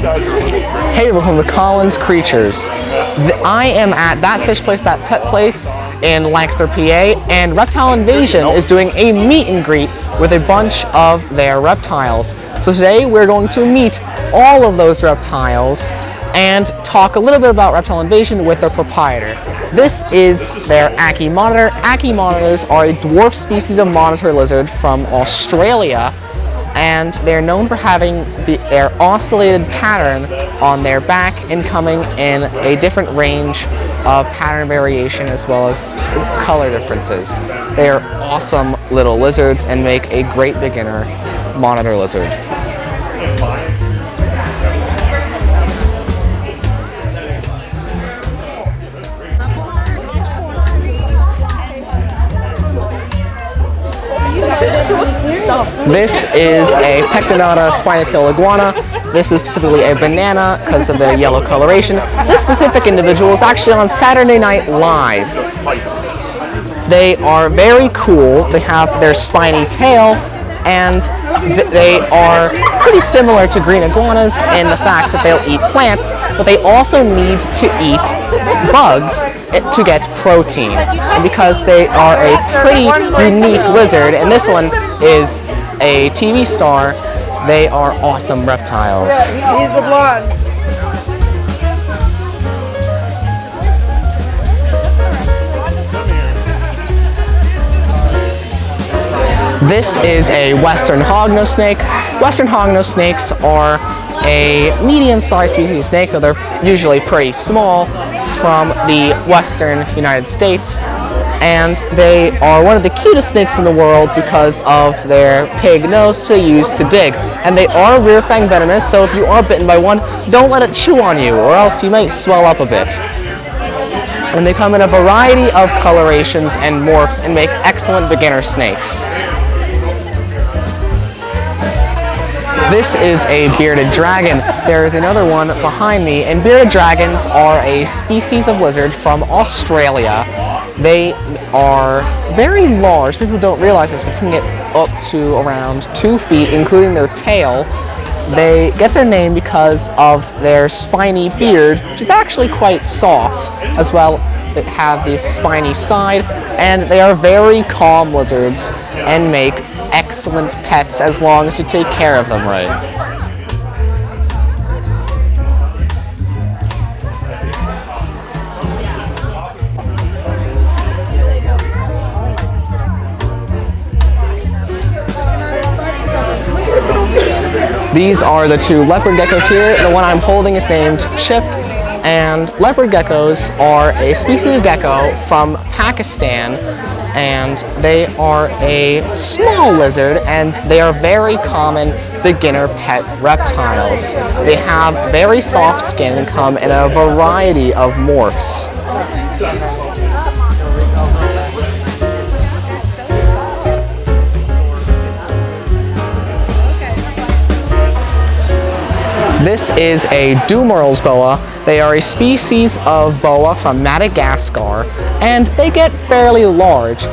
Hey, welcome to Collins Creatures. I am at That Fish Place, That Pet Place in Lancaster, PA, and Reptile Invasion is doing a meet and greet with a bunch of their reptiles. So today we're going to meet all of those reptiles and talk a little bit about Reptile Invasion with their proprietor. This is their Ackee monitor. Ackee monitors are a dwarf species of monitor lizard from Australia, and they're known for having their oscillated pattern on their back and coming in a different range of pattern variation as well as color differences. They are awesome little lizards and make a great beginner monitor lizard. This is a Pectinata spiny-tailed iguana. This is specifically a banana because of the yellow coloration. This specific individual is actually on Saturday Night Live. They are very cool. They have their spiny tail, and they are pretty similar to green iguanas in the fact that they'll eat plants, but they also need to eat bugs to get protein. And because they are a pretty unique lizard, and this one is a TV star, they are awesome reptiles. He's a blonde. This is a Western hognose snake. Western hognose snakes are a medium-sized species of snake, though they're usually pretty small, from the western United States. And they are one of the cutest snakes in the world because of their pig nose they use to dig. And they are rear fang venomous, so if you are bitten by one, don't let it chew on you, or else you might swell up a bit. And they come in a variety of colorations and morphs and make excellent beginner snakes. This is a bearded dragon. There is another one behind me, and bearded dragons are a species of lizard from Australia. They are very large. People don't realize this, but they can get up to around 2 feet, including their tail. They get their name because of their spiny beard, which is actually quite soft, as well. They have this spiny side, and they are very calm lizards and make excellent pets as long as you take care of them right. These are the two leopard geckos here. The one I'm holding is named Chip, and leopard geckos are a species of gecko from Pakistan, and they are a small lizard, and they are very common beginner pet reptiles. They have very soft skin and come in a variety of morphs. This is a Dumerl's boa. They are a species of boa from Madagascar, and they get fairly large,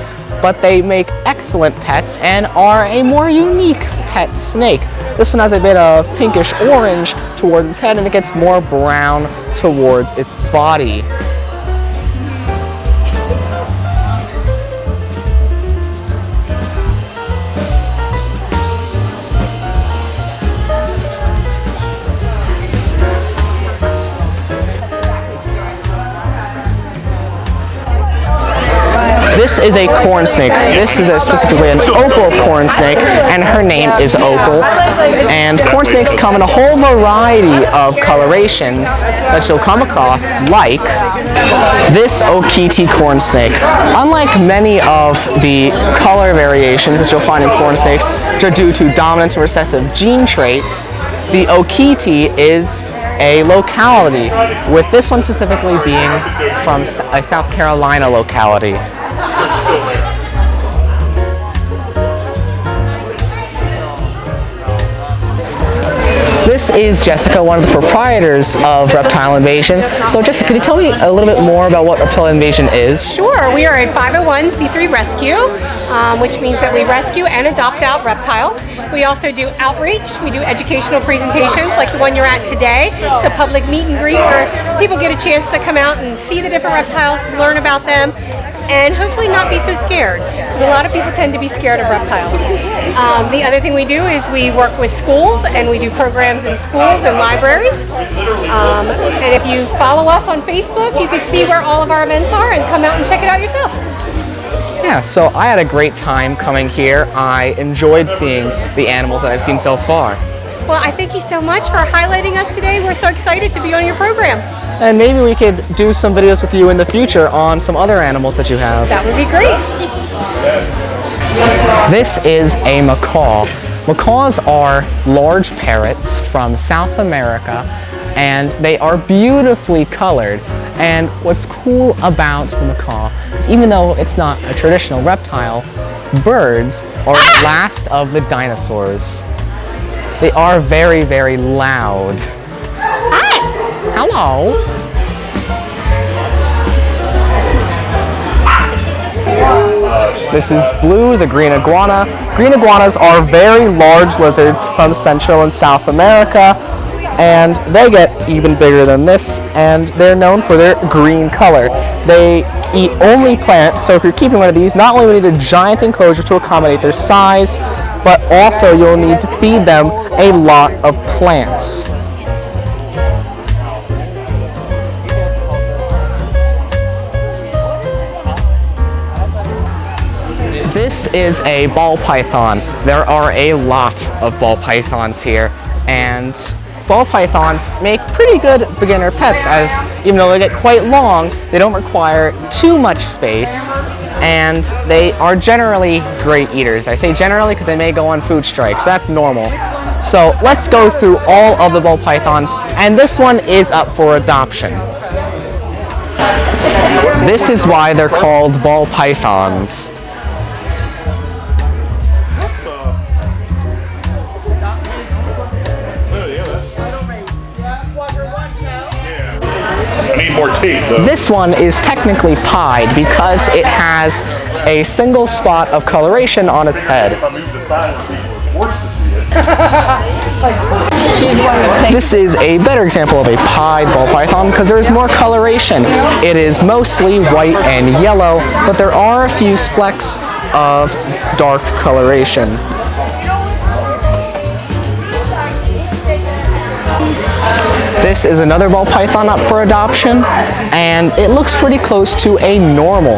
but they make excellent pets and are a more unique pet snake. This one has a bit of pinkish orange towards its head, and it gets more brown towards its body. This is a corn snake. This is specifically an opal corn snake, and her name is Opal. And corn snakes come in a whole variety of colorations that you'll come across, like this Okiti corn snake. Unlike many of the color variations that you'll find in corn snakes, which are due to dominant and recessive gene traits, the Okiti is a locality, with this one specifically being from a South Carolina locality. This This is Jessica, one of the proprietors of Reptile Invasion. So Jessica, can you tell me a little bit more about what Reptile Invasion is? Sure. We are a 501c3 rescue, which means that we rescue and adopt out reptiles. We also do outreach. We do educational presentations like the one you're at today. It's a public meet and greet where people get a chance to come out and see the different reptiles, learn about them, and hopefully not be so scared, because a lot of people tend to be scared of reptiles. The other thing we do is we work with schools, and we do programs in schools and libraries. And if you follow us on Facebook, you can see where all of our events are and come out and check it out yourself. Yeah, so I had a great time coming here. I enjoyed seeing the animals that I've seen so far. Well, I thank you so much for highlighting us today. We're so excited to be on your program. And maybe we could do some videos with you in the future on some other animals that you have. That would be great. This is a macaw. Macaws are large parrots from South America, and they are beautifully colored. And what's cool about the macaw is, even though it's not a traditional reptile, birds are the last of the dinosaurs. They are very, very loud. Hello. This is Blue, the green iguana. Green iguanas are very large lizards from Central and South America, and they get even bigger than this, and they're known for their green color. They eat only plants, so if you're keeping one of these, not only will you need a giant enclosure to accommodate their size, but also you'll need to feed them a lot of plants. This is a ball python. There are a lot of ball pythons here, and ball pythons make pretty good beginner pets, as even though they get quite long, they don't require too much space, and they are generally great eaters. I say generally because they may go on food strikes, but that's normal. So let's go through all of the ball pythons, and this one is up for adoption. This is why they're called ball pythons. More teeth, though. This one is technically pied because it has a single spot of coloration on its head. If I move the side, we're forced to see it. This is a better example of a pied ball python because there is more coloration. It is mostly white and yellow, but there are a few flecks of dark coloration. This is another ball python up for adoption, and it looks pretty close to a normal.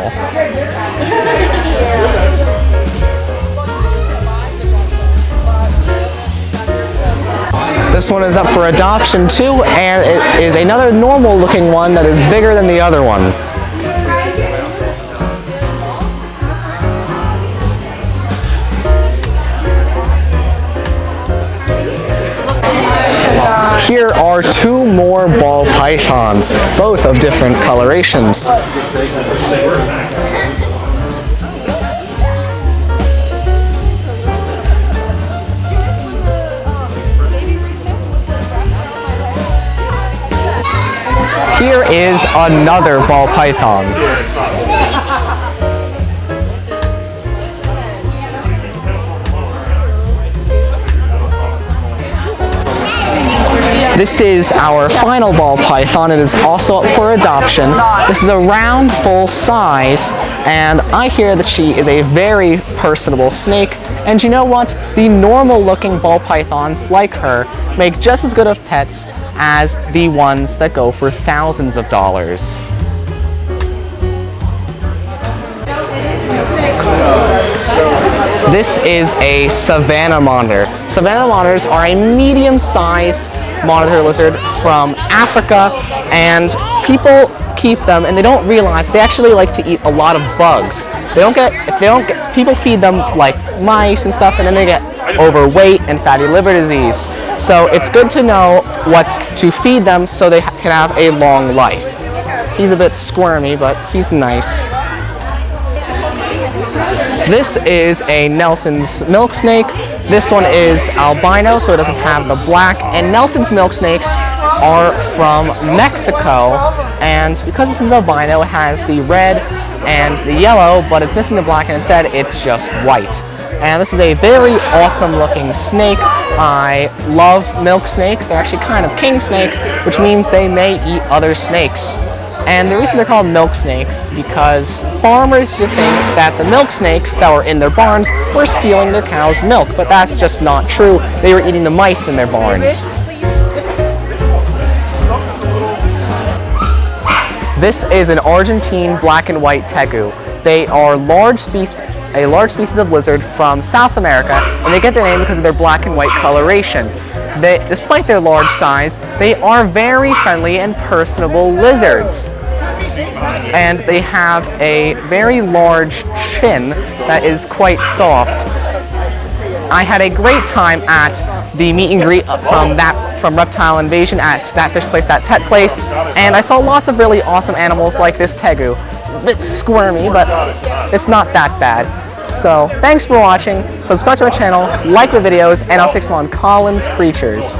This one is up for adoption too, and it is another normal looking one that is bigger than the other one. Here are two more ball pythons, both of different colorations. Here is another ball python. This is our final ball python. It is also up for adoption. This is around full size, and I hear that she is a very personable snake. And you know what? The normal looking ball pythons like her make just as good of pets as the ones that go for thousands of dollars. This is a savanna monitor. Savanna monitors are a medium-sized monitor lizard from Africa, and people keep them and they don't realize they actually like to eat a lot of bugs. People feed them like mice and stuff, and then they get overweight and fatty liver disease. So it's good to know what to feed them so they can have a long life. He's a bit squirmy, but he's nice. This is a Nelson's milk snake. This one is albino, so it doesn't have the black. And Nelson's milk snakes are from Mexico, and because this one's albino, it has the red and the yellow, but it's missing the black, and instead it's just white. And this is a very awesome looking snake. I love milk snakes. They're actually kind of king snake, which means they may eat other snakes. And the reason they're called milk snakes because farmers just think that the milk snakes that were in their barns were stealing their cows' milk, but that's just not true. They were eating the mice in their barns. This is an Argentine black and white tegu. They are a large species of lizard from South America, and they get their name because of their black and white coloration. Despite their large size, they are very friendly and personable lizards. And they have a very large chin that is quite soft. I had a great time at the meet and greet from Reptile Invasion at that fish place, that pet place, and I saw lots of really awesome animals like this tegu. It's a bit squirmy, but it's not that bad. So, thanks for watching, subscribe to my channel, like the videos, and I'll see you on Colin's Creatures.